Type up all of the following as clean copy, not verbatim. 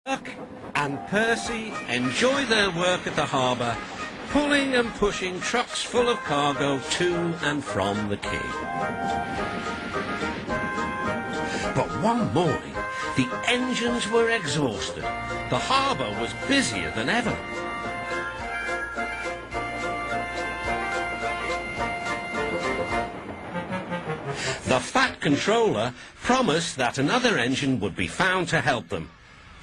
Duck and Percy enjoy their work at the harbour, pulling and pushing trucks full of cargo to and from the quay. But one morning, the engines were exhausted. The harbour was busier than ever. The fat controller promised that another engine would be found to help them.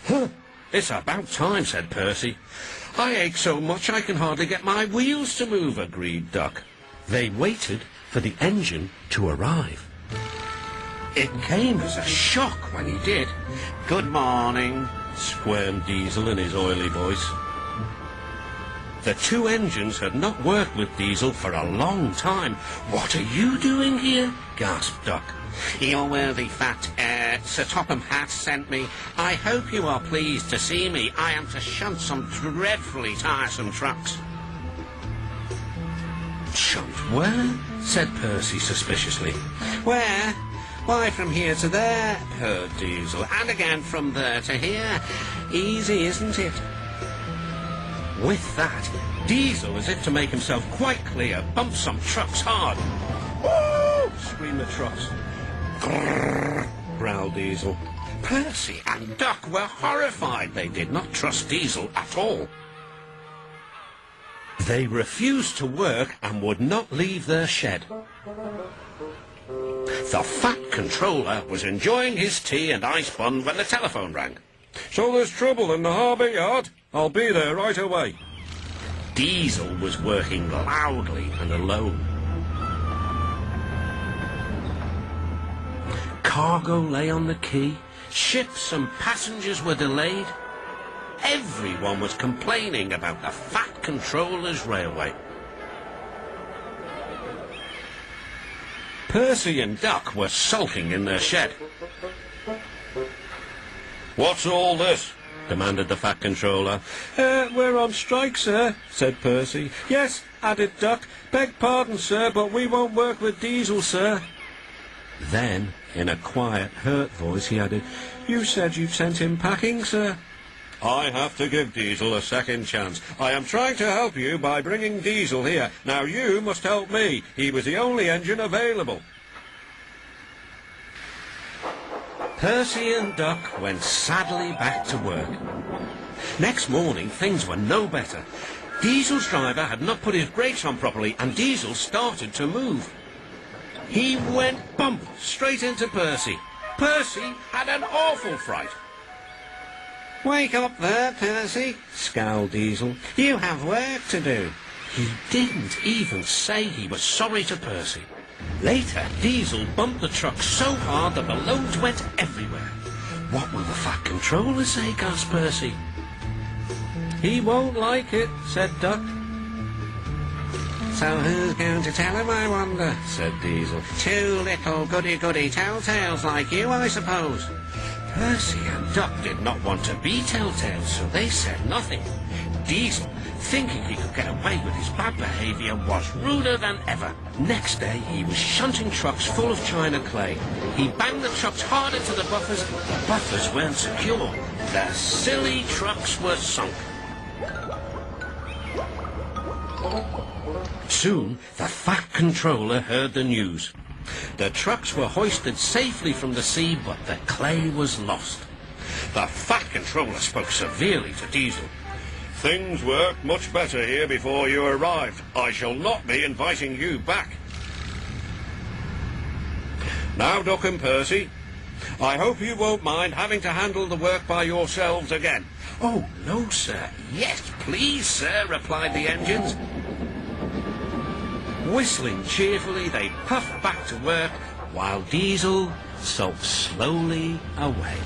"Huh, it's about time," said Percy. "I ache so much I can hardly get my wheels to move," agreed Duck. They waited for the engine to arrive. It came as a shock when he did. "Good morning," squirmed Diesel in his oily voice. The two engines had not worked with Diesel for a long time. "What are you doing here?" gasped Duck. "Your worthy fat, Sir Topham Hatt sent me. I hope you are pleased to see me. I am to shunt some dreadfully tiresome trucks." "Shunt where?" said Percy suspiciously. "Where? Why, from here to there," purred Diesel, "and again from there to here. Easy, isn't it?" With that, Diesel, as if to make himself quite clear, bumped some trucks hard. "Woo!" screamed the trucks. "Grrr," growled Diesel. Percy and Duck were horrified. They did not trust Diesel at all. They refused to work and would not leave their shed. The fat controller was enjoying his tea and ice bun when the telephone rang. "So there's trouble in the harbour yard? I'll be there right away." Diesel was working loudly and alone. Cargo lay on the quay. Ships and passengers were delayed. Everyone was complaining about the fat controller's railway. Percy and Duck were sulking in their shed. "What's all this?" demanded the fat controller. We're on strike, sir," said Percy. "Yes," added Duck. "Beg pardon, sir, but we won't work with Diesel, sir." Then, in a quiet, hurt voice, he added, "You said you'd sent him packing, sir." "I have to give Diesel a second chance. I am trying to help you by bringing Diesel here. Now you must help me. He was the only engine available." Percy and Duck went sadly back to work. Next morning, things were no better. Diesel's driver had not put his brakes on properly, and Diesel started to move. He went bump straight into Percy. Percy had an awful fright. "Wake up there, Percy," scowled Diesel. "You have work to do." He didn't even say he was sorry to Percy. Later, Diesel bumped the truck so hard that the loads went everywhere. "What will the fat controller say?" gasped Percy. "He won't like it," said Duck. "So who's going to tell him, I wonder?" said Diesel. "Two little goody-goody telltales like you, I suppose." Percy and Duck did not want to be telltales, so they said nothing. Diesel, thinking he could get away with his bad behaviour, was ruder than ever. Next day, he was shunting trucks full of china clay. He banged the trucks hard into the buffers. The buffers weren't secure. The silly trucks were sunk. Soon, the fat controller heard the news. The trucks were hoisted safely from the sea, but the clay was lost. The fat controller spoke severely to Diesel. "Things worked much better here before you arrived. I shall not be inviting you back. Now, Duck and Percy, I hope you won't mind having to handle the work by yourselves again." "Oh, no, sir. Yes, please, sir," replied the engines. Whistling cheerfully, they puffed back to work, while Diesel sulked slowly away.